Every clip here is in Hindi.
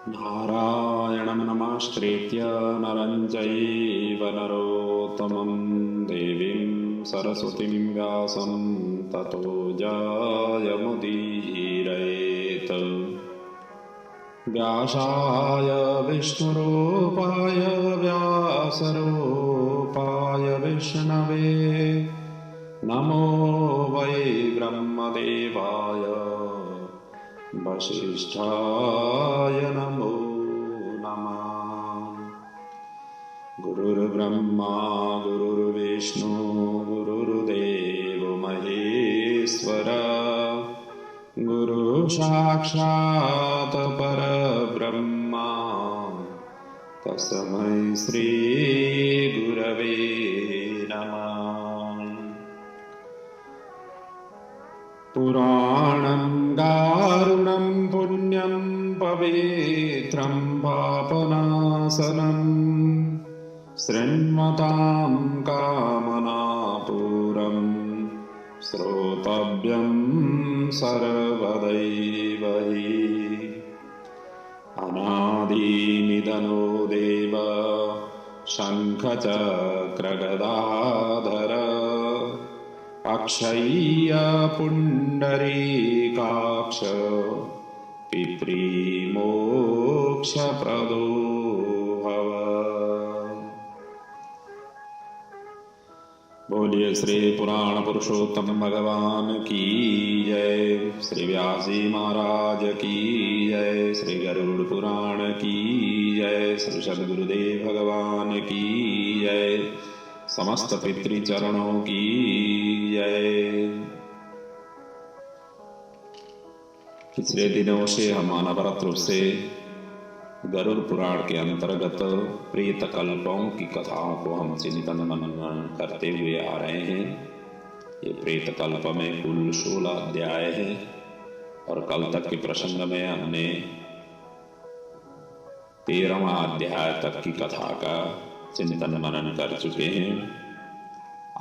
नारायणं नमस्कृत्य नरं चैव नरोत्तमं देवीं सरस्वतीं व्यासं ततो जयमुदीरयेत्। व्यासाय विष्णुरूपाय व्यासरूपाय विष्णवे नमो वै ब्रह्मदेवाय वसिष्ठाय नमो नमः। गुरुर्ब्रह्मा गुरुर्विष्णु गुरुर्देवो महेश्वर गुरु साक्षात् परब्रह्म तस्मै श्री गुरवे नमः। पुराणं दारुणं पुण्यं पवित्रं पापनाशनं शृण्वतां कामनापूरं श्रोतव्यं सर्वदैव हि। अनादिनिधनो देव शङ्खचक्रगदाधर अक्षय्य पुण्डरीकाक्ष पितृमोक्षप्रदो भव। बोलिए श्री पुराण पुरुषोत्तम भगवान की जय, श्री व्यास जी महाराज की जय, श्री गरुड़ पुराण की जय, श्री सद्गुरुदेव भगवान की जय, समस्त पितृचरणों की जय। पिछले दिनों से हम अनवरत रूप से गरुड़ पुराण के अंतर्गत प्रेत कल्पों की कथाओं को हम चिंतन मनन करते हुए आ रहे हैं। ये प्रेत कल्प में कुल 16 अध्याय हैं और कल तक के प्रसंग में हमने 13वां अध्याय तक की कथा का चिंतन मनन कर चुके हैं।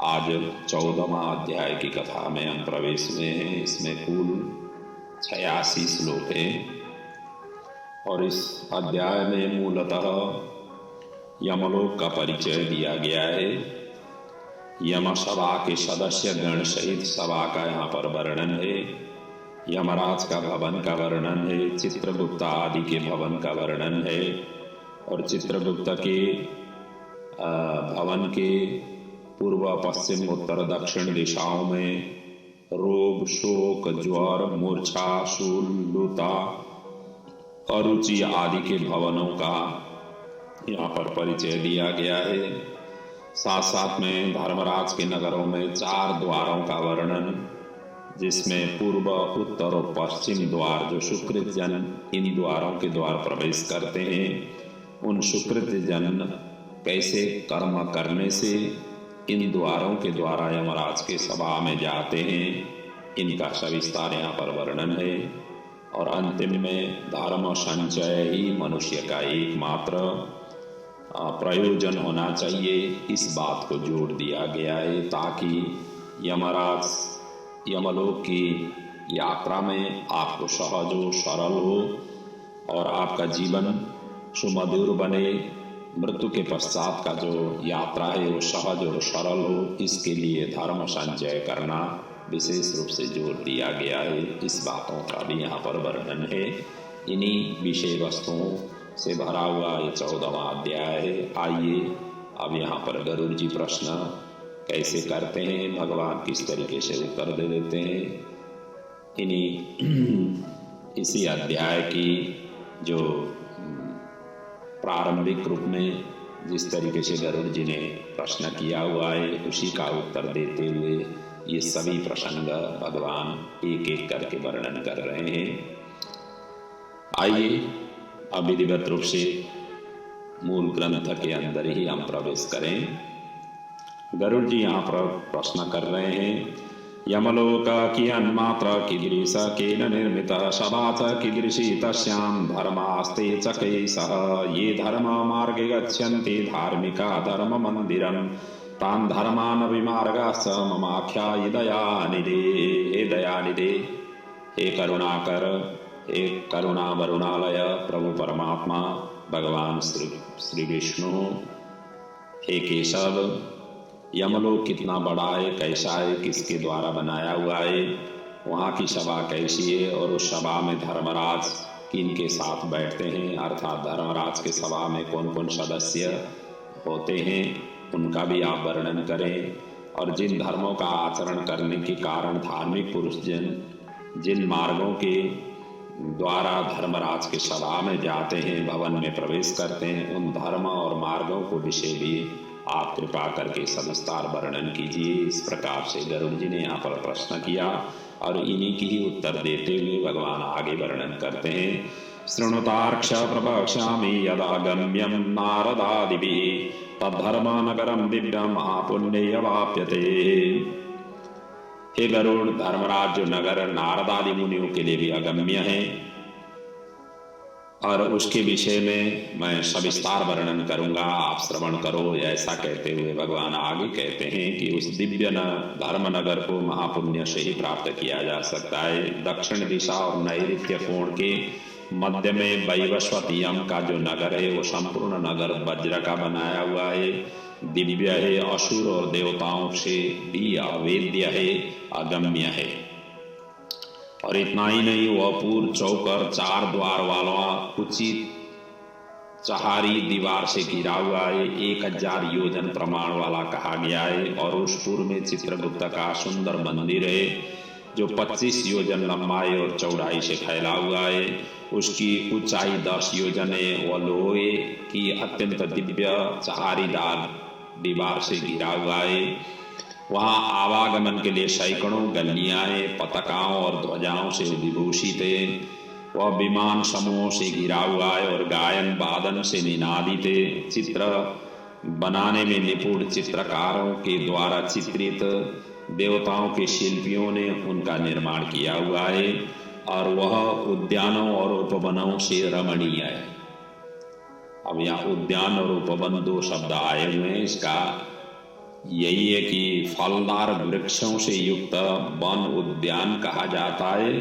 आज 14वां अध्याय की कथा में हम प्रवेश हुए हैं। इसमें कुल 86 श्लोक हैं और इस अध्याय में मूलतः यमलोक का परिचय दिया गया है। यम सभा के सदस्य गण सहित सभा का यहाँ पर वर्णन है। यमराज का भवन का वर्णन है, चित्रगुप्त आदि के भवन का वर्णन है और चित्रगुप्त के भवन के पूर्व पश्चिम उत्तर दक्षिण दिशाओं में रोग शोक ज्वर मूर्छा शूल लूता अरुचि आदि के भवनों का यहाँ पर परिचय दिया गया है। साथ साथ में धर्मराज के नगरों में 4 द्वारों का वर्णन, जिसमें पूर्व उत्तर और पश्चिम द्वार जो सुकृत जन इन द्वारों के द्वार प्रवेश करते हैं, उन सुकृत जन कैसे कर्म करने से इन द्वारों के द्वारा यमराज के सभा में जाते हैं, इनका सविस्तार यहाँ पर वर्णन है। और अंतिम में धर्म संचय ही मनुष्य का एकमात्र प्रयोजन होना चाहिए, इस बात को जोड़ दिया गया है ताकि यमराज यमलोक की यात्रा में आपको सहज हो, सरल हो और आपका जीवन सुमधुर बने। मृत्यु के पश्चात का जो यात्रा है वो सहज और सरल हो, इसके लिए धर्म संचय करना विशेष रूप से जोर दिया गया है। इस बातों का भी यहाँ पर वर्णन है। इन्हीं विषय वस्तुओं से भरा हुआ ये 14वां अध्याय है। आइए अब यहाँ पर गरुड़ जी प्रश्न कैसे करते हैं, भगवान किस तरीके से उत्तर दे देते हैं। इन्हीं इसी अध्याय की जो प्रारंभिक रूप में जिस तरीके से गरुड़ जी ने प्रश्न किया हुआ है, उसी का उत्तर देते हुए ये सभी प्रसंग भगवान एक एक करके वर्णन कर रहे हैं। आइए अब विधिवत रूप से मूल ग्रंथ के अंदर ही हम प्रवेश करें। गरुड़ जी यहाँ पर प्रश्न कर रहे हैं। यमलोक कियन्मात्र कीदृश केन निर्मित सभा च कीदृशी तस्यां धर्मास्ते च कैसः ये धर्म मार्गे गच्छन्ति धार्मिका धर्म मंदिरं तान् धर्मान् विमार्गाश्च ममाख्यायि दयानिधे। हे दयानिधे, हे करुणाकर, एक करुणा वरुणालय प्रभु परमात्मा भगवान श्री विष्णु, हे केशव, यमलोक कितना बड़ा है, कैसा है, किसके द्वारा बनाया हुआ है, वहाँ की सभा कैसी है, और उस सभा में धर्मराज किनके साथ बैठते हैं, अर्थात धर्मराज के सभा में कौन कौन सदस्य होते हैं, उनका भी आप वर्णन करें। और जिन धर्मों का आचरण करने के कारण धार्मिक पुरुष जिन मार्गों के द्वारा धर्मराज के सभा में जाते हैं, भवन में प्रवेश करते हैं, उन धर्म और मार्गों को विषय भी आप कृपा करके सविस्तार वर्णन कीजिए। इस प्रकार से गरुड़ जी ने यहाँ पर प्रश्न किया और इन्हीं की ही उत्तर देते हुए भगवान आगे वर्णन करते हैं। शृणुतार्क्ष प्रवक्ष्यामि यदागम्यं नारदादिभिः तद्धर्मनगरं दिव्यम आपुण्यवाप्यते। हे गरुड़, धर्मराज जो नगर नारदादि मुनियों के लिए भी अगम्य है और उसके विषय में मैं सविस्तार वर्णन करूंगा, आप श्रवण करो। ऐसा कहते हुए भगवान आगे कहते हैं कि उस दिव्य धर्म नगर को महापुण्य से ही प्राप्त किया जा सकता है। दक्षिण दिशा और नैऋत्य कोण के मध्य में वैवस्वतीयम का जो नगर है वो संपूर्ण नगर वज्र का बनाया हुआ है, दिव्य है, असुर और देवताओं से भी अवेद्य है, अगम्य है। और इतना ही नहीं, वह पूर्व चौकर 4 द्वार वाला उचित चहारी दीवार से घिरा हुआ है, 1000 योजन प्रमाण वाला कहा गया है। और उस पूर्व में चित्रगुप्त का सुंदर मंदिर है जो 25 योजन लंबाई और चौड़ाई से फैला हुआ है। उसकी ऊंचाई 10 योजन है। वह लोहे की अत्यंत दिव्य चहारीदार दीवार से घिरा हुआ है। वहाँ आवागमन के लिए सैकड़ों गलियां हैं, पताकाओं और ध्वजाओं से विभूषित है। वह विमान समूहों से घिरा हुआ है और गायन वादन से निनादित है। चित्र बनाने में निपुण चित्रकारों के द्वारा चित्रित देवताओं के शिल्पियों ने उनका निर्माण किया हुआ है और वह उद्यानों और उपवनों से रमणीय है। अब यहाँ उद्यान और उपवन 2 शब्द आए हुए हैं। इसका यही है कि फलदार वृक्षों से युक्त वन उद्यान कहा जाता है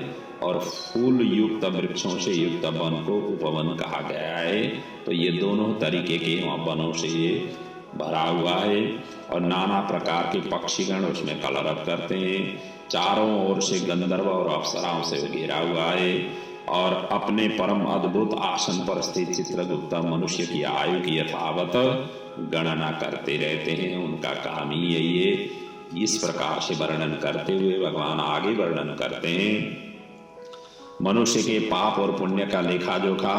और फूल युक्त वृक्षों से युक्त वन को उपवन कहा गया है। तो ये दोनों तरीके के वनों से ये भरा हुआ है और नाना प्रकार के पक्षीगण उसमें कलरव करते हैं। चारों ओर से गंधर्व और अप्सराओं से घिरा हुआ है और अपने परम अद्भुत आसन पर स्थित चित्रगुप्त मनुष्य की आयु की यथावत गणना करते रहते हैं। उनका काम ही यही है। इस प्रकार से वर्णन करते हुए भगवान आगे वर्णन करते हैं। मनुष्य के पाप और पुण्य का लेखा जोखा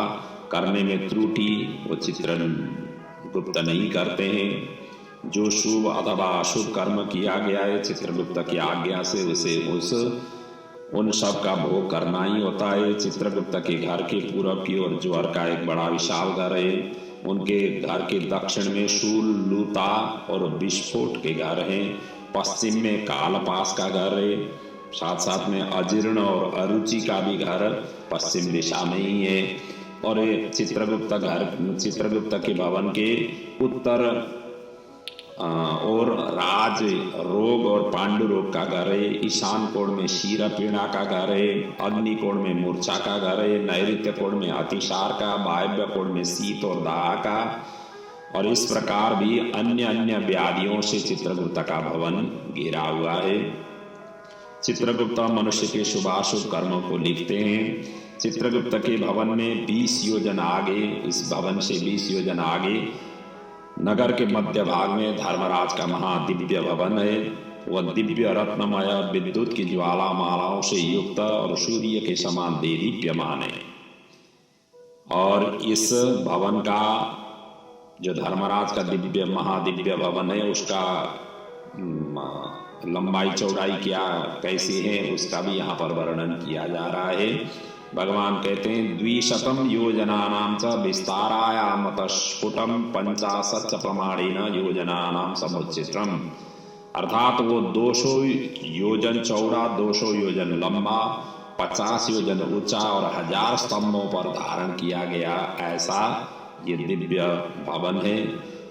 करने में त्रुटि वो चित्रगुप्त नहीं करते हैं। जो शुभ अथवा अशुभ कर्म किया गया है चित्रगुप्त की आज्ञा से उसे उन सब का भोग करना ही होता है। चित्रगुप्त के घर के पूरब की ओर ज्वर का एक बड़ा विशाल घर है। उनके घर के दक्षिण में शूल, लूता और विस्फोट के घर हैं। पश्चिम में कालपास का घर है। साथ साथ में अजीर्ण और अरुचि का भी घर पश्चिम दिशा में ही है। और चित्रगुप्त के भवन के उत्तर और राज रोग और पांडु रोग का घर है। ईशान कोण में शीर पीड़ा का घर है। अग्नि कोण में मूर्छा का घर है। नैऋत्य कोण में अतिसार का, वायव्य कोण में शीत और दाह का। और इस प्रकार भी अन्य अन्य व्याधियों से चित्रगुप्त का भवन घिरा हुआ है। चित्रगुप्त मनुष्य के शुभाशुभ कर्मों को लिखते हैं। चित्रगुप्त के भवन में 20 योजन आगे, इस भवन से 20 योजन आगे नगर के मध्य भाग में धर्मराज का महादिव्य भवन है। वह दिव्य रत्नमय विद्युत की ज्वाला मालाओं से युक्त और सूर्य के समान देदीप्यमान है। और इस भवन का जो धर्मराज का दिव्य महादिव्य भवन है उसका लंबाई चौड़ाई क्या कैसी है उसका भी यहाँ पर वर्णन किया जा रहा है। भगवान कहते हैं 200 योजनानां च विस्तारायामत स्फुटम 50 प्रमाणेन योजनानां समुच्चित्रम। अर्थात वो 200 योजन चौड़ा, 200 योजन लंबा, 50 योजन ऊंचा और 1000 स्तंभों पर धारण किया गया ऐसा ये दिव्य भवन है।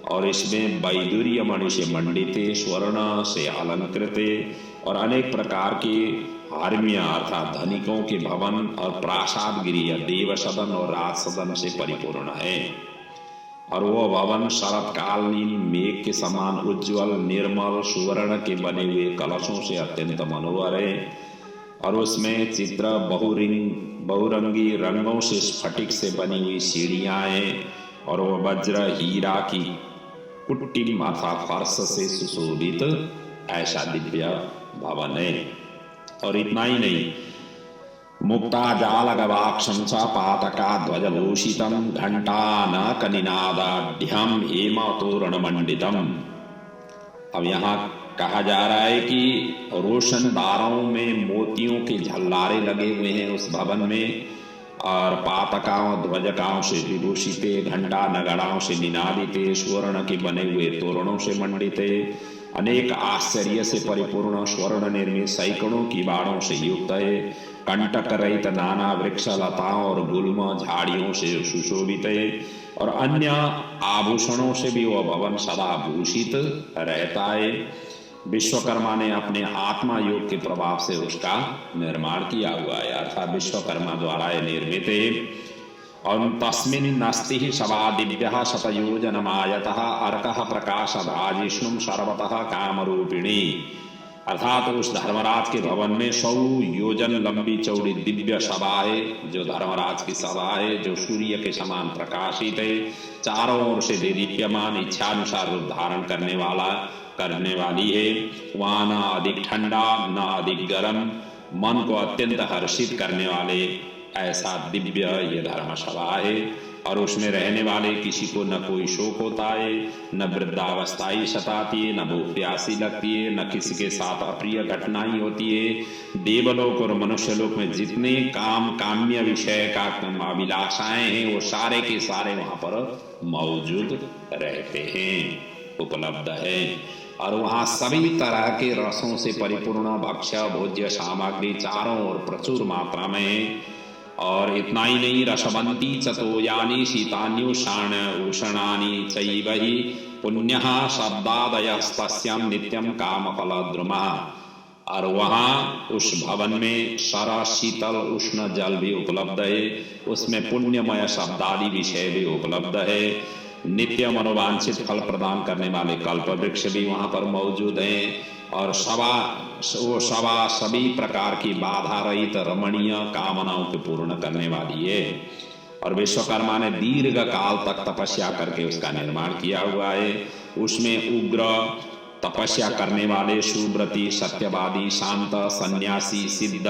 और इसमें वैदुर्य मणि से मंडित, स्वर्ण से अलंकृत और अनेक प्रकार के हार्म्य अर्थात धनिकों के भवन और प्रासाद गृह देव सदन और राज सदन से परिपूर्ण है। और वो भवन शरतकालीन मेघ के समान उज्जवल निर्मल सुवर्ण के बने हुए कलशों से अत्यंत मनोहर है। और उसमें चित्र बहुरंगी रंगों से स्फटिक से बनी हुई सीढ़ियां हैं। और वो वज्र हीरा की कुट्टिम अर्थात फर्श से सुशोभित ऐसा दिव्य भवन है। और इतना ही नहीं, मुक्ता जाल गवाक्षम च पातका ध्वजभूषितम घंटानक निनादाढ्यम हेम तोरण मंडितम। अब यहाँ कहा जा रहा है कि रोशनदारों में मोतियों के झल्लारे लगे हुए हैं उस भवन में, और पातकाओं ध्वजकाओं से विभूषित, घंटा नगाड़ों से निनादित, स्वर्ण के बने हुए तोरणों से मंडित, अनेक आश्चर्य से परिपूर्ण स्वर्ण निर्मित सैकड़ों की बाड़ों से युक्त है, कंटक रहित नाना वृक्ष लताओं और गुल्म झाड़ियों से सुशोभित है, और अन्य आभूषणों से भी वह भवन सदा भूषित रहता है। विश्वकर्मा ने अपने आत्मा योग के प्रभाव से उसका निर्माण किया हुआ है, अर्थात विश्वकर्मा द्वारा यह निर्मित है। और तस्मिन् नस्ति सवा दिव्यः शतयोजनमायतः अर्कः प्रकाशभाजिष्णुं सर्वतः कामरूपिणी। अर्थात उस धर्मराज के भवन में 100 योजन लंबी चौड़ी दिव्य सभा है, जो धर्मराज की सभा है, जो सूर्य के समान प्रकाशित है, चारों ओर से दीप्यमान, इच्छानुसार रूप धारण करने वाली है। वहाँ न अधिक ठंडा न अधिक गर्म, मन को अत्यंत हर्षित करने वाले ऐसा दिव्य ये धर्मसभा है। और उसमें रहने वाले किसी को न कोई शोक होता है, न वृद्धावस्था ही सताती है, न भूख प्यासी लगती है, न किसी के साथ अप्रिय घटनाएं होती है। देवलोक और मनुष्यलोक में जितने काम्य विषय का अभिलाषाएं हैं वो सारे के सारे वहां पर मौजूद रहते हैं, उपलब्ध है। और वहाँ सभी तरह के रसों से परिपूर्ण भक्ष्य भोज्य सामग्री चारों ओर प्रचुर मात्रा में है। और इतना ही नहीं, रसवंती चतोयानी शीतान्युषाण उषणानी चैवहि पुण्यः शब्दादयस्तस्यां नित्यं कामफलद्रुमा। और वहाँ उस भवन में सारा शीतल उष्ण जल भी उपलब्ध है, उसमें पुण्यमय शब्दादि विषय भी उपलब्ध है, नित्य मनोवांछित फल प्रदान करने वाले कल्प वृक्ष भी वहाँ पर मौजूद हैं। और सभा सभी प्रकार की बाधा रहित रमणीय कामनाओं को पूर्ण करने वाली है। और विश्वकर्मा ने दीर्घ काल तक तपस्या करके उसका निर्माण किया हुआ है। उसमें उग्र तपस्या करने वाले सुव्रती, सत्यवादी, शांत, सन्यासी, सिद्ध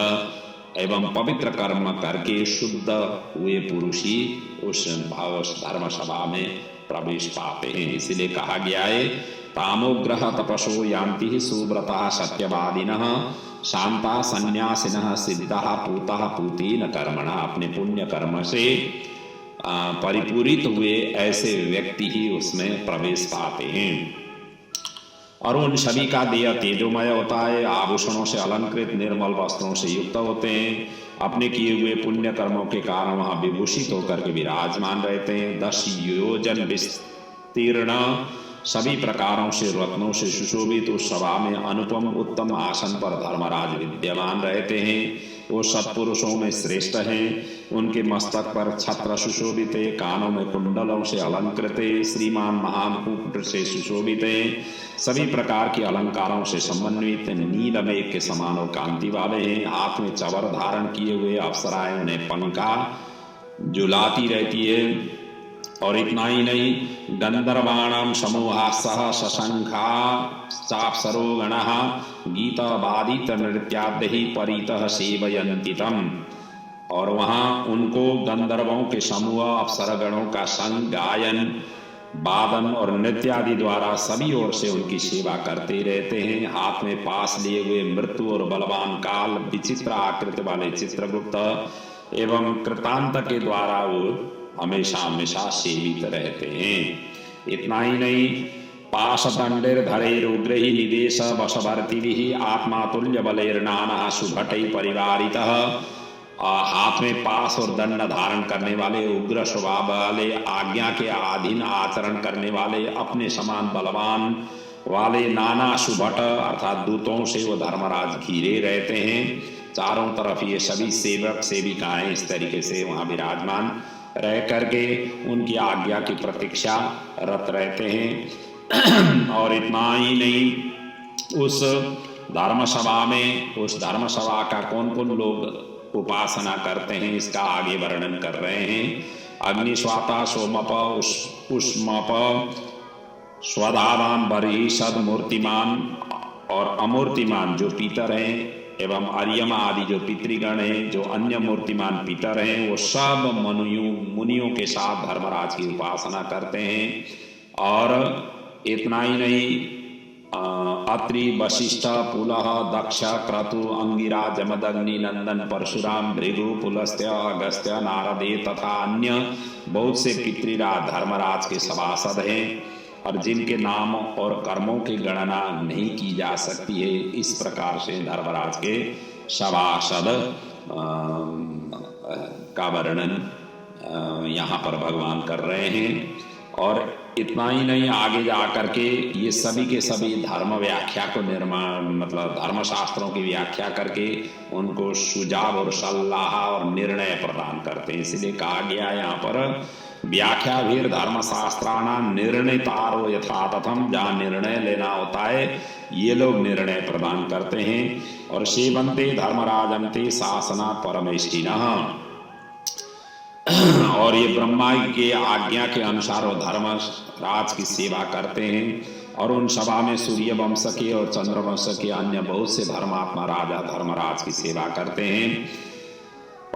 एवं पवित्र कर्म करके शुद्ध हुए पुरुष ही उस धर्म सभा में प्रवेश पाते हैं। इसलिए कहा गया है, तामोग्रह तपसो यान्ति सुव्रता सत्यवादिनः शांता सन्यासिनः सिद्धा पूता पूतेन कर्मणा। अपने पुण्य कर्म से परिपूरित हुए ऐसे व्यक्ति ही उसमें प्रवेश पाते हैं। और उन सभी का देह तेजोमय होता है, आभूषणों से अलंकृत निर्मल वस्त्रों से युक्त होते हैं, अपने किए हुए पुण्य कर्मों के कारण वहां विभूषित होकर के विराजमान रहते हैं। 10 योजन विस्तीर्ण सभी प्रकारों से रत्नों से सुशोभित उस सभा में अनुपम उत्तम आसन पर धर्मराज विद्यमान रहते हैं। वो सत्पुरुषों में श्रेष्ठ हैं। उनके मस्तक पर छत्र सुशोभित है, कानों में कुंडलों से अलंकृत है, श्रीमान महामुकुट से सुशोभित है, सभी प्रकार के अलंकारों से समन्वित नीलमेघ के समान और कांति वाले हैं। हाथ में चवर धारण किए हुए अप्सराएं उन्हें पंखा झुलाती रहती है। और इतना ही नहीं, गंधर्वाणाम समूहा सह सशंखा चापसरो गणः गीतवादित नृत्यादि परितः सेवयन्ति तम्। और वहाँ उनको गंधर्वों के समूह, अप्सरगणों का संग, गायन, वादन और नृत्य आदि द्वारा सभी ओर से उनकी सेवा करते रहते हैं। हाथ में पास लिए हुए मृत्यु और बलवान काल, विचित्र आकृति वाले चित्रगुप्त एवं कृतांत के द्वारा वो हमेशा हमेशा सेवित रहते हैं। इतना ही नहीं, पाशदंडेर धरे रुद्रहि निदेश वशवर्तिभिः आत्मातुल्य बलैर्नाना सुभटै परिवारितः। हाथ में पास और दंड धारण करने वाले, उग्र स्वभाव वाले, आज्ञा के अधीन आचरण करने वाले, अपने समान बलवान वाले नाना सुभट अर्थात दूतों से वो धर्मराज घिरे रहते हैं। चारों तरफ ये सभी सेवक सेविकाएं इस तरीके से वहाँ विराजमान रह करके उनकी आज्ञा की प्रतीक्षा रत रहते हैं। और इतना ही नहीं, उस धर्मसभा में, उस धर्मसभा का कौन कौन लोग उपासना करते हैं इसका आगे वर्णन कर रहे हैं। अग्निस्वाता सोमप उष्मप स्वधावान बरीषद मूर्तिमान और अमूर्तिमान जो पितर हैं एवं अर्यम आदि जो पितृगण हैं, जो अन्य मूर्तिमान पितर हैं, वो सब मुनियों के साथ धर्मराज की उपासना करते हैं। और इतना ही नहीं, अत्रि वशिष्ठ पुलह दक्ष क्रतु अंगिरा जमदग्नि नंदन परशुराम भृगु पुलस्त्य अगस्त्य नारदे तथा अन्य बहुत से पितृराज धर्मराज के सभासद हैं और जिनके नाम और कर्मों की गणना नहीं की जा सकती है। इस प्रकार से धर्मराज के सभासद का वर्णन यहाँ पर भगवान कर रहे हैं। और इतना ही नहीं, आगे जाकर के ये सभी के सभी धर्म व्याख्या को निर्माण मतलब धर्मशास्त्रों की व्याख्या करके उनको सुझाव और सलाह और निर्णय प्रदान करते हैं। इसलिए कहा गया यहाँ पर व्याख्या भी धर्मशास्त्राणा निर्णयतारो यथा तथम, जहाँ निर्णय लेना होता है ये लोग निर्णय प्रदान करते हैं। और सेवन्ते धर्मराजन्ते शासना परमेष्टिनः, और ये ब्रह्मा के आज्ञा के अनुसार वो धर्मराज की सेवा करते हैं। और उन सभा में सूर्य वंश के और चंद्र वंश के अन्य बहुत से धर्मात्मा राजा धर्मराज की सेवा करते हैं।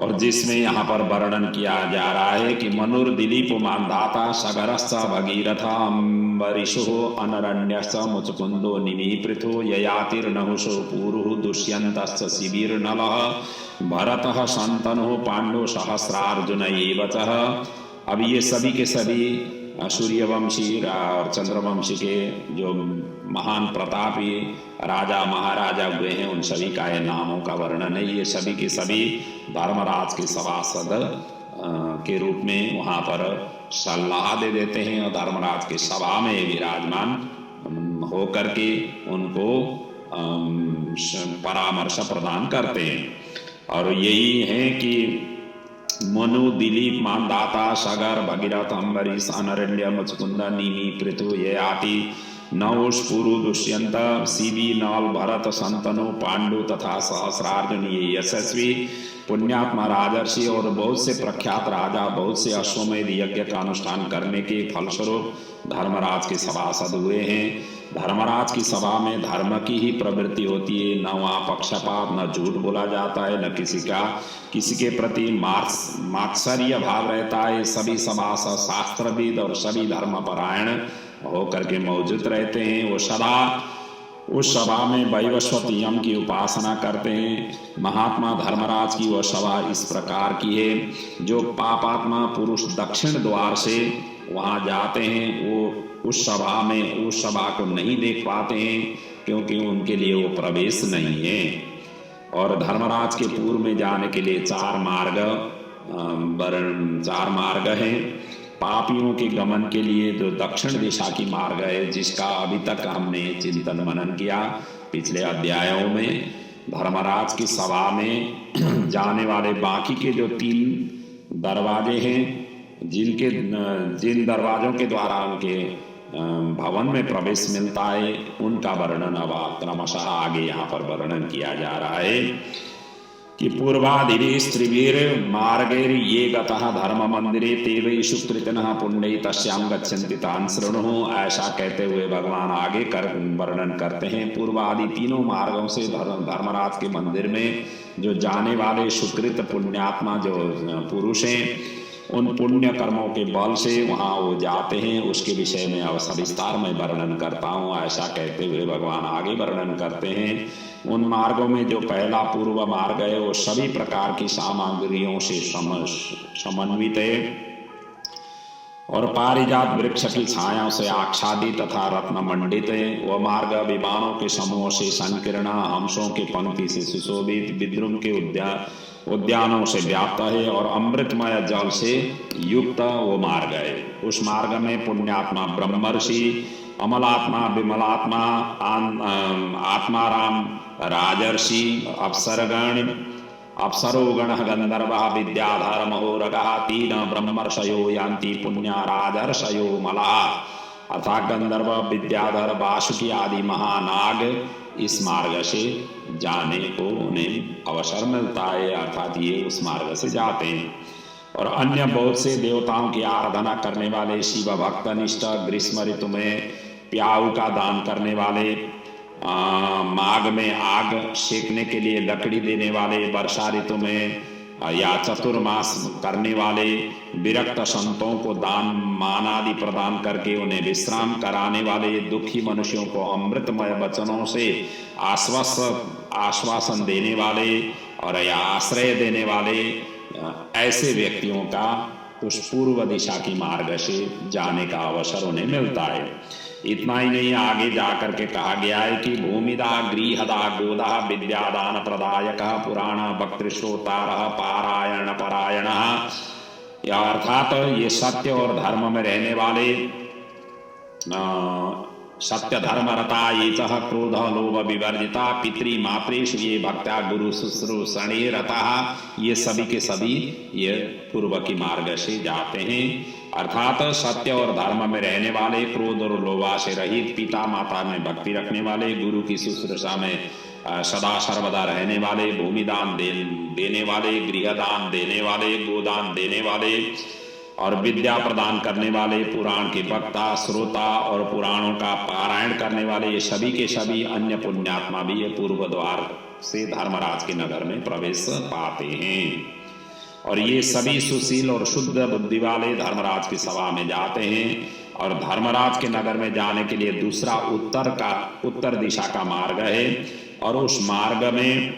और जिसमें यहाँ पर वर्णन किया जा रहा है कि मनुर दिलीप मानधाता सगरश्च भगीरथ अम्बरीशो अनरण्यश्च मुचकुंदो निमिपृथो ययातिर्नहुषो पूरुः दुष्यन्तश्च शिबिर्नलः भरतः शन्तनुः पांडु सहस्रार्जुन एव च। अब ये सभी के सभी सूर्यवंशी और चंद्रवंशी के जो महान प्रतापी राजा महाराजा हुए हैं उन सभी का ये नामों का वर्णन है। ये सभी के सभी धर्मराज के सभासद के रूप में वहाँ पर सलाह दे देते हैं और धर्मराज के सभा में विराजमान हो करके उनको परामर्श प्रदान करते हैं। और यही है कि मनु दिलीप मानदाता सगर भगीरथ अम्बरीश अनरण्य मुचकुंद नीमी पृथु ययाति नहुष पुरु दुष्यंत शिबी नल भरत शंतनु पांडु तथा सहस्रार्जुन ये यशस्वी पुण्यात्मा राजर्षि और बहुत से प्रख्यात राजा बहुत से अश्वमेध यज्ञ का अनुष्ठान करने के फलस्वरूप धर्मराज के सभासद हुए हैं। धर्मराज की सभा में धर्म की ही प्रवृत्ति होती है, न वहाँ पक्षपात, न झूठ बोला जाता है, न किसी के प्रति मात्सर्य भाव रहता है। सभी सभासद शास्त्रविद और सभी धर्मपरायण होकर के मौजूद रहते हैं। वो सदा उस सभा में वैवस्वत यम की उपासना करते हैं। महात्मा धर्मराज की वह सभा इस प्रकार की है, जो पापात्मा पुरुष दक्षिण द्वार से वहाँ जाते हैं वो उस सभा को नहीं देख पाते हैं, क्योंकि उनके लिए वो प्रवेश नहीं है। और धर्मराज के पूर्व में जाने के लिए चार मार्ग हैं। पापियों के गमन के लिए जो दक्षिण दिशा की मार्ग है, जिसका अभी तक हमने चिंतन मनन किया पिछले अध्यायों में। धर्मराज की सभा में जाने वाले बाकी के जो 3 दरवाजे हैं, जिन दरवाजों के द्वारा उनके भवन में प्रवेश मिलता है, उनका वर्णन अब क्रमशः आगे यहाँ पर वर्णन किया जा रहा है कि पूर्वादिभिस्त्रिभिर मार्गैर ये गतः धर्म मंदिरे तेवै सुकृतिनः पुण्यै तस्यां गच्छन्ति तान् शृणुः। ऐसा कहते हुए भगवान आगे वर्णन करते हैं। पूर्वादि 3 मार्गों से धर्मराज के मंदिर में जो जाने वाले सुकृत पुण्यात्मा जो पुरुष हैं, उन पुण्य कर्मों के बल से वहाँ वो जाते हैं। उसके विषय में अब सविस्तार में वर्णन करता हूँ। ऐसा कहते हुए भगवान आगे वर्णन करते हैं। उन मार्गों में जो पहला पूर्व मार्ग है वो सभी प्रकार की सामग्रियों से समन्वित है और पारिजात वृक्ष की छाया से आच्छादित तथा रत्न मंडित है। वह मार्ग विमानों के समूह से संकीर्ण, हंसों के पंक्ति से सुशोभित, विद्रुम के उद्यानों से व्याप्त है और अमृतमय जल से युक्त वो मार्ग है। उस मार्ग में पुण्यात्मा ब्रह्मर्षि, अमलात्मा विमलात्मा, आत्माराम राजर्षि, अप्सरगण, अप्सरोगण गंधर्व विद्याधर महोरगः तीन ब्रह्मर्षयो यान्ति पुण्या राजर्षयो मलाः। अर्थात गंधर्व, विद्याधर, वासुकी आदि महानाग इस मार्ग से जाने को उन्हें अवसर मिलता है, अर्थात ये उस मार्ग से जाते हैं। और अन्य बहुत से देवताओं की आराधना करने वाले, शिव भक्त निष्ठ, ग्रीष्म ऋतु में प्याऊ का दान करने वाले, माघ में आग सेकने के लिए लकड़ी देने वाले, वर्षा ऋतु में या चतुर्मास करने वाले, विरक्त संतों को दान मान आदि प्रदान करके उन्हें विश्राम कराने वाले, दुखी मनुष्यों को अमृतमय वचनों से आश्वासन देने वाले और या आश्रय देने वाले, ऐसे व्यक्तियों का उस पूर्व दिशा की मार्ग से जाने का अवसर उन्हें मिलता है। इतना ही नहीं, आगे जाकर के कहा गया है कि भूमिदा गृहदा गोदा विद्यादान प्रदायक पुराण वक्तृश्रोतार पारायण परायण, अर्थात ये सत्य और धर्म में रहने वाले, सत्य धर्म रता ये चह क्रोध लोभ विवर्जिता पितृ मातृषु ये भक्त्या गुरु शुश्रूषणे रता, ये सभी के सभी ये पूर्व की मार्ग से जाते हैं। अर्थात सत्य और धर्म में रहने वाले, क्रोध और लोभा से रहित, पिता माता में भक्ति रखने वाले, गुरु की शुश्रूषा में सदा सर्वदा रहने वाले, भूमिदान देने वाले, गृहदान देने वाले, गोदान देने वाले और विद्या प्रदान करने वाले, पुराण के वक्ता श्रोता और पुराणों का पारायण करने वाले, ये सभी के सभी अन्य पुण्यात्मा भी ये पूर्व द्वार से धर्मराज के नगर में प्रवेश पाते हैं। और ये सभी सुशील और शुद्ध बुद्धि वाले धर्मराज की सभा में जाते हैं। और धर्मराज के नगर में जाने के लिए दूसरा उत्तर दिशा का मार्ग है। और उस मार्ग में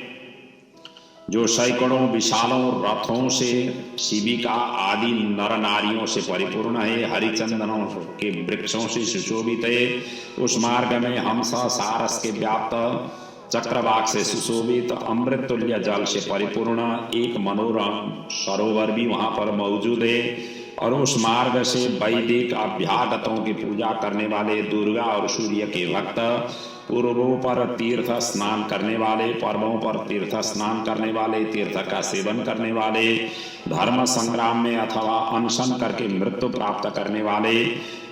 जो सैकड़ों विशालों रथों से, शिविका आदि नर नारियों से परिपूर्ण है, हरिचंदनों के वृक्षों से सुशोभित है। उस मार्ग में हंस सारस के व्याप्त, चक्रवाक से सुशोभित, अमृत तुल्य जल से परिपूर्ण एक मनोरम सरोवर भी वहां पर मौजूद है। और उस मार्ग से वैदिक अभ्यागतों की पूजा करने वाले, दुर्गा और सूर्य के भक्त, पूर्वों पर तीर्थ स्नान करने वाले, पर्वों पर तीर्थ स्नान करने वाले, तीर्थ का सेवन करने वाले, धर्म संग्राम में अथवा अनशन करके मृत्यु प्राप्त करने वाले,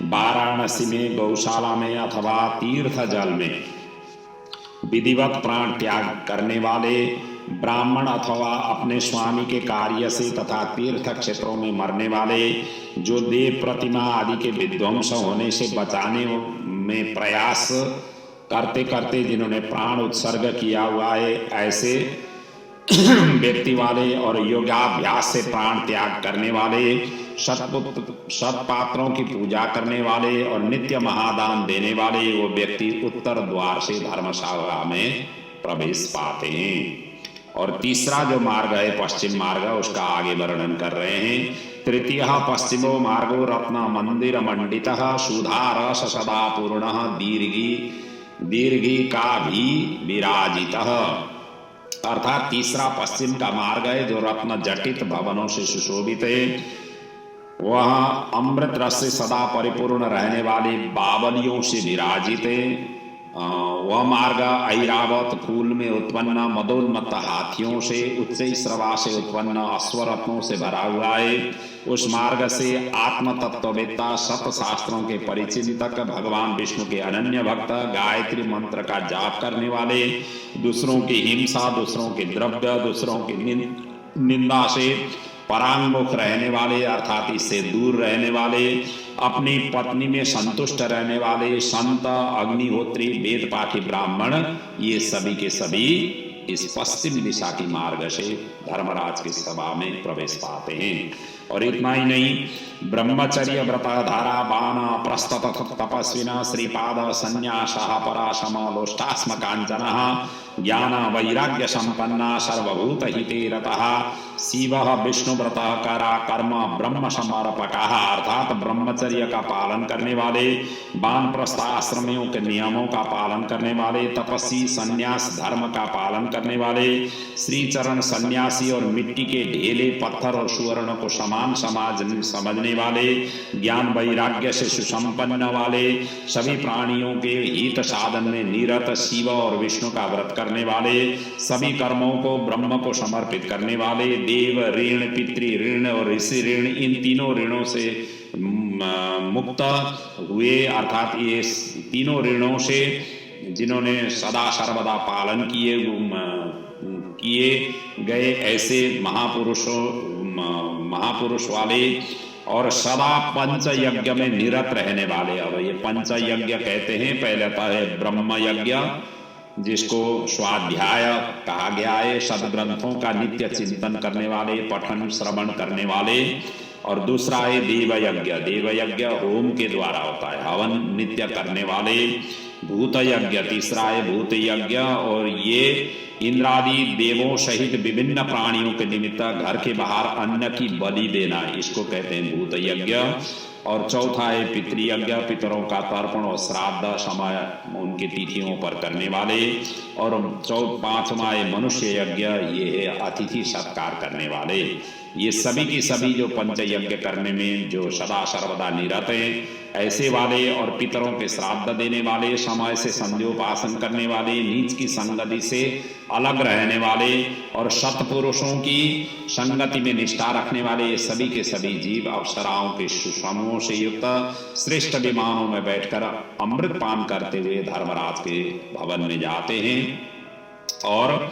वाराणसी में गौशाला में अथवा तीर्थ जल में विधिवत प्राण त्याग करने वाले, ब्राह्मण अथवा अपने स्वामी के कार्य से तथा तीर्थ क्षेत्रों में मरने वाले, जो देव प्रतिमा आदि के विध्वंस होने से बचाने में प्रयास करते करते जिन्होंने प्राण उत्सर्ग किया हुआ है, ऐसे व्यक्ति वाले, और योगाभ्यास से प्राण त्याग करने वाले, सत्पात्रों की पूजा करने वाले और नित्य महादान देने वाले, वो व्यक्ति उत्तर द्वार से धर्मशाला में प्रवेश पाते हैं। और तीसरा जो मार्ग है पश्चिम मार्ग, उसका आगे वर्णन कर रहे हैं। तृतीय पश्चिमो मार्गो रत्न मंदिर मंडितः सुधारस सदा पूर्ण दीर्घी का भी विराजितः। अर्थात तीसरा पश्चिम का मार्ग है जो रत्न जटित भवनों से सुशोभित है। वह अमृत रस से सदा परिपूर्ण रहने वाली बावलियों से विराजित है। वह मार्ग ऐरावत फूल में उत्पन्न मदोन्मत्त हाथियों से, उच्च श्रवा से उत्पन्न अश्वरत्नों से भरा हुआ है। उस मार्ग से आत्म तत्ववेत्ता, सत शास्त्रों के परिचितक, भगवान विष्णु के अनन्य भक्त, गायत्री मंत्र का जाप करने वाले, दूसरों की हिंसा, दूसरों के द्रव्य, दूसरों की निंदा से परांगमुख रहने वाले, अर्थात इससे दूर रहने वाले, अपनी पत्नी में संतुष्ट रहने वाले, संत, अग्निहोत्री, वेद पाठी ब्राह्मण, ये सभी के सभी इस पश्चिम दिशा की मार्ग से धर्मराज की सभा में प्रवेश पाते हैं। और इतना ही नहीं, ब्रह्मचर्य व्रत धारा बाण प्रस्तत तपस्विना श्रीपाद संन्यास पराशम लोष्टास्म कांचन ज्ञान वैराग्य संपन्ना सर्वभूत हिते रतः शिव विष्णु व्रत करा कर्म ब्रह्म समर्पक, अर्थात ब्रह्मचर्य का पालन करने वाले, वानप्रस्थ आश्रमियों के नियमों का पालन करने वाले, तपस्वी संन्यास धर्म का पालन करने वाले, श्री चरण सन्यासी और मिट्टी के ढेले पत्थर और सुवर्ण को समान समाज समझने वाले, ज्ञान वैराग्य से सुसंपन्न वाले, सभी प्राणियों के हित साधन में निरत शिव और विष्णु का व्रत करने वाले, सभी कर्मों को ब्रह्म को समर्पित करने वाले, देव ऋण पितृ ऋण और ऋषि ऋण, इन तीनों ऋणों से मुक्त हुए, अर्थात ये तीनों ऋणों से जिन्होंने सदा सर्वदा पालन किए गए ऐसे महापुरुष वाले और सदा पंच यज्ञ में निरत रहने वाले। अब ये पंच यज्ञ कहते हैं, पहले आता है ब्रह्म यज्ञ जिसको स्वाध्याय कहा गया है, सदग्रंथों का नित्य चिंतन करने वाले, पठन श्रवण करने वाले, और दूसरा है देव यज्ञ। देव यज्ञ होम के द्वारा होता है, हवन नित्य करने वाले। भूत यज्ञ तीसरा है भूत यज्ञ, और ये इंद्रादि देवों सहित विभिन्न प्राणियों के निमित्त घर के बाहर अन्न की बलि देना, इसको कहते हैं भूत यज्ञ। और चौथा है पितृयज्ञ, पितरों का तर्पण और श्राद्ध समय उनकी तिथियों पर करने वाले। और पांचवा है मनुष्य यज्ञ, ये है अतिथि सत्कार करने वाले। ये सभी की सभी जो पंच यज्ञ करने में जो सदा सर्वदा निरत हैं ऐसे वाले, और पितरों के श्राद्ध देने वाले, समय से संध्योपासन करने वाले, नीच की संगति से अलग रहने वाले और सत्पुरुषों की संगति में निष्ठा रखने वाले, ये सभी के सभी जीव अप्सराओं के सुसमूहों से युक्त श्रेष्ठ विमानों में बैठकर अमृत पान करते हुए धर्मराज के भवन में जाते हैं और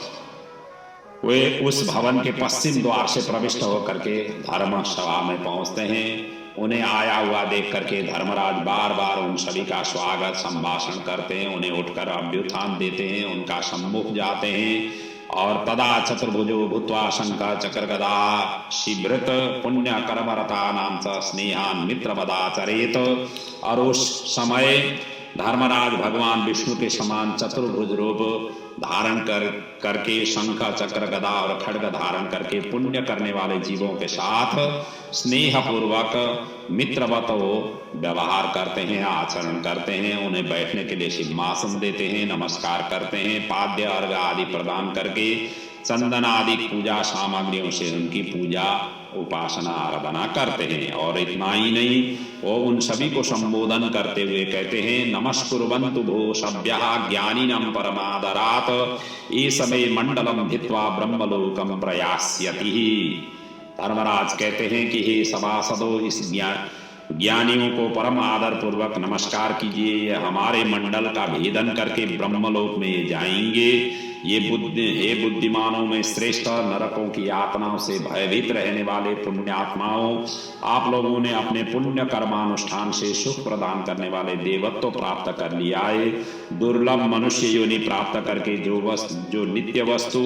वे उस भवन के पश्चिम द्वार से प्रविष्ट होकर के धर्म सभा में पहुंचते हैं। उन्हें आया हुआ देख करके धर्मराज बार बार उन सभी का स्वागत संभाषण करते हैं, उन्हें उठकर अभ्युत्थान देते हैं, उनका सम्मुख जाते हैं। और तदा चतुर्भुजो भूत्वा शंख चक्र गदा शिभृत पुण्य कर्मरता नाम च स्नेहान मित्र बदाचरेत। और उस समय धर्मराज भगवान विष्णु के समान चतुर्भुज रूप धारण करके शंख चक्र गदा और खड्ग धारण करके पुण्य करने वाले जीवों के साथ स्नेह पूर्वक मित्रवत व्यवहार करते हैं, आचरण करते हैं। उन्हें बैठने के लिए सिंहासन देते हैं, नमस्कार करते हैं, पाद्य अर्घ आदि प्रदान करके चंदन आदि पूजा सामग्रियों से उनकी पूजा उपासना आराधना करते हैं। और इतना ही नहीं, वो उन सभी को संबोधन करते हुए कहते हैं नमस्कुर्वन्तु भो सभ्यः ज्ञानिनं परमादरात् एष मे मंडलम भित्वा ब्रह्मलोकम प्रयास्यति। धर्मराज कहते हैं कि हे सभासदों, इस ज्ञानियों को परम आदर पूर्वक नमस्कार कीजिए, ये हमारे मंडल का भेदन करके ब्रह्मलोक में जाएंगे। ये बुद्धिमानों में श्रेष्ठ, नरकों की यातनाओं से भयभीत रहने वाले पुण्यात्माओं, आप लोगों ने अपने पुण्य कर्मानुष्ठान से सुख प्रदान करने वाले देवत्व प्राप्त कर लिया है। दुर्लभ मनुष्य योनि प्राप्त करके जो नित्य वस्तु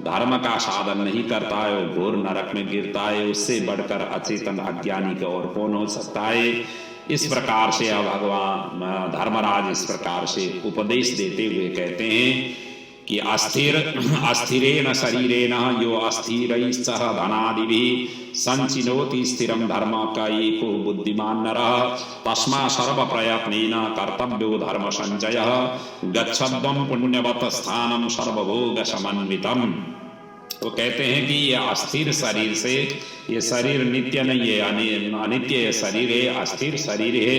धर्म का साधन नहीं करता है वो घोर नरक में गिरता है। उससे बढ़कर अचेतन अज्ञानी का और कौन हो सकता है। इस प्रकार से भगवान धर्मराज इस प्रकार से उपदेश देते हुए कहते हैं कि अस्थिरेण शरीरेण यो अस्थिरैश्च धनादिभिः संचिनोति स्थिरं धर्म क एको बुद्धिमान नरः तस्मा सर्व प्रयत्नेन कर्तव्यो धर्म संचयः गच्छध्वं पुण्यवत स्थानं सर्वभोग समन्वितम्। वो कहते हैं कि ये अस्थिर शरीर से, ये शरीर नित्य नहीं है, अनित्य ये शरीर है, अस्थिर शरीर है।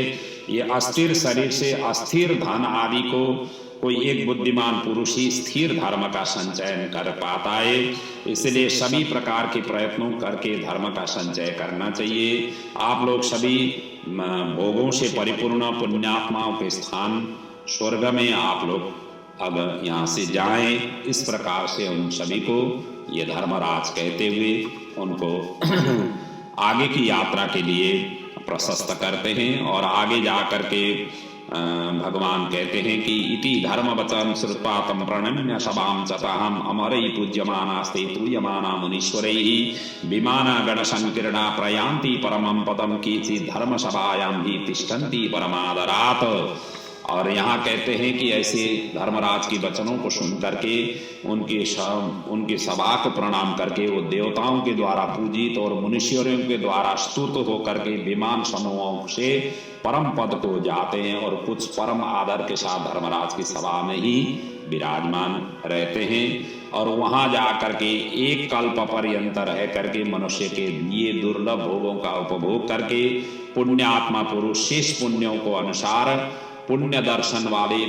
ये अस्थिर शरीर से अस्थिर धन आदि को कोई एक बुद्धिमान पुरुष ही स्थिर धर्म का संचयन कर पाता है। इसलिए सभी प्रकार के प्रयत्नों करके धर्म का संचय करना चाहिए। आप लोग सभी भोगों से परिपूर्ण पुण्यात्माओं के स्थान स्वर्ग में आप लोग अब यहाँ से जाएं। इस प्रकार से उन सभी को ये धर्मराज कहते हुए उनको आगे की यात्रा के लिए प्रशस्त करते हैं और आगे जा कर के भगवान कहते हैं कि इति धर्म वचन श्रुत्वा तम प्रणम्य सभां चताहम अमरै पूज्यमानास्ते तूयमाना मुनीश्वरैः विमाना गण संकीर्णा प्रयान्ति परमं पदम केचित् धर्म सभायां हि तिष्ठन्ति परमादरात्। और यहाँ कहते हैं कि ऐसे धर्मराज के वचनों को सुन करके उनके सभा को प्रणाम करके वो देवताओं के द्वारा पूजित और मनुष्यों के द्वारा स्तुत होकर के विमान समूहों से परम पद को जाते हैं और कुछ परम आदर के साथ धर्मराज की सभा में ही विराजमान रहते हैं। और वहां जाकर के एक कल्प पर्यंत रह करके मनुष्य के लिए दुर्लभ भोगों का उपभोग करके पुण्यात्मा पुरुष शेष पुण्यों को अनुसार पुण्य दर्शन वाले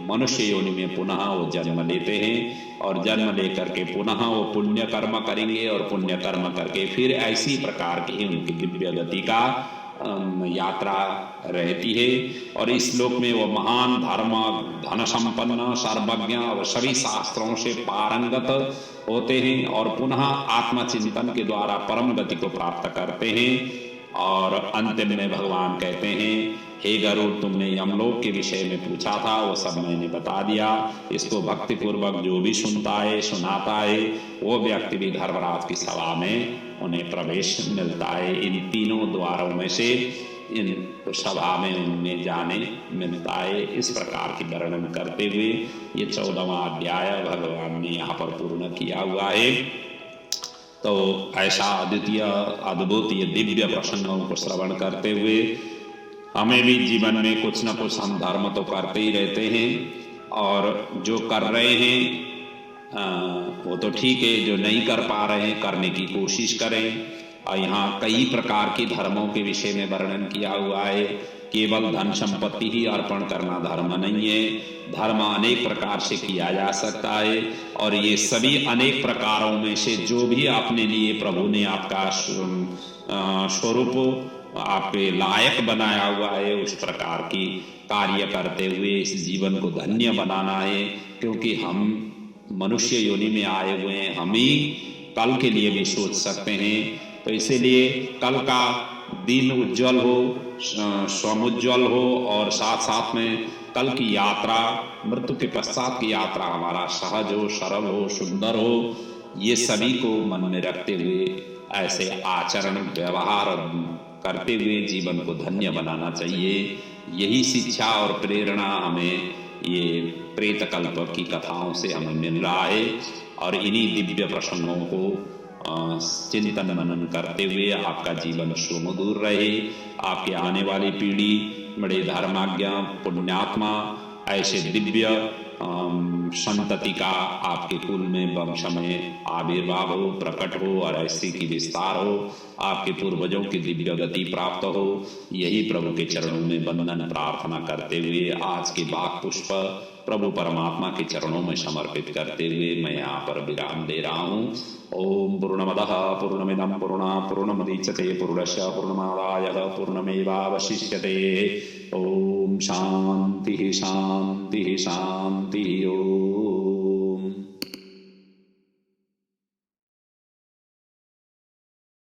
मनुष्य योनि में पुनः वो जन्म लेते हैं और जन्म लेकर के पुनः वो पुण्य कर्म करेंगे और पुण्य कर्म करके फिर ऐसी प्रकार की उनकी दिव्य गति का यात्रा रहती है। और इस लोक में वो महान धर्म धन संपन्न सर्वज्ञ और सभी शास्त्रों से पारंगत होते हैं और पुनः आत्मचिंतन के द्वारा परम गति को प्राप्त करते हैं। और अंतिम में भगवान कहते हैं, हे गरुड़, तुमने यमलोक के विषय में पूछा था, वो सब मैंने बता दिया। इसको भक्ति पूर्वक जो भी सुनता है सुनाता है वो व्यक्ति भी धर्मराज की सभा में उन्हें प्रवेश मिलता है। इन तीनों द्वारों में से इन सभा में उन्हें जाने मिलता है। इस प्रकार की वर्णन करते हुए ये 14वां अध्याय भगवान ने यहाँ पर पूर्ण किया हुआ है। तो ऐसा अद्वितीय अद्भुत ये दिव्य प्रसंगों को श्रवण करते हुए हमें भी जीवन में कुछ न कुछ हम धर्म तो करते ही रहते हैं और जो कर रहे हैं वो तो ठीक है, जो नहीं कर पा रहे हैं करने की कोशिश करें। और यहाँ कई प्रकार के धर्मों के विषय में वर्णन किया हुआ है। केवल धन संपत्ति ही अर्पण करना धर्म नहीं है, धर्म अनेक प्रकार से किया जा सकता है। और ये सभी अनेक प्रकारों में से जो भी अपने लिए प्रभु ने आपका स्वरूप आपके लायक बनाया हुआ है उस प्रकार की कार्य करते हुए इस जीवन को धन्य बनाना है। क्योंकि हम मनुष्य योनि में आए हुए हैं, हम ही कल के लिए भी सोच सकते हैं। तो इसीलिए कल का दिन उज्जवल हो, समुज्वल हो और साथ साथ में कल की यात्रा, मृत्यु के पश्चात की यात्रा हमारा सहज हो, सरल हो, सुंदर हो। ये सभी को मन में रखते हुए ऐसे आचरण व्यवहार करते हुए जीवन को धन्य बनाना चाहिए। यही शिक्षा और प्रेरणा हमें ये प्रेत कल्प की कथाओं से हमें मिल रहा है। और इन्हीं दिव्य प्रसंगों को चिंतन मनन करते हुए आपका जीवन सुमधुर रहे, आपके आने वाली पीढ़ी बड़े धर्माज्ञ पुण्यात्मा ऐसे दिव्य संतति का आपके कुल में वंश में आविर्भाव हो, प्रकट हो और ऐसी की विस्तार हो, आपके पूर्वजों की दिव्य गति प्राप्त हो। यही प्रभु के चरणों में वंदन प्रार्थना करते हुए आज के वाक पुष्प प्रभु परमात्मा के चरणों में समर्पित करते हुए मैं यहाँ पर विराम दे रहा हूँ। ओम पूर्णमदः पूर्णमिदं पूर्णात् पूर्णमुदच्यते पूर्णस्य पूर्णमादाय पूर्णमेवावशिष्यते। ओम शांति शांति शांति। ओम।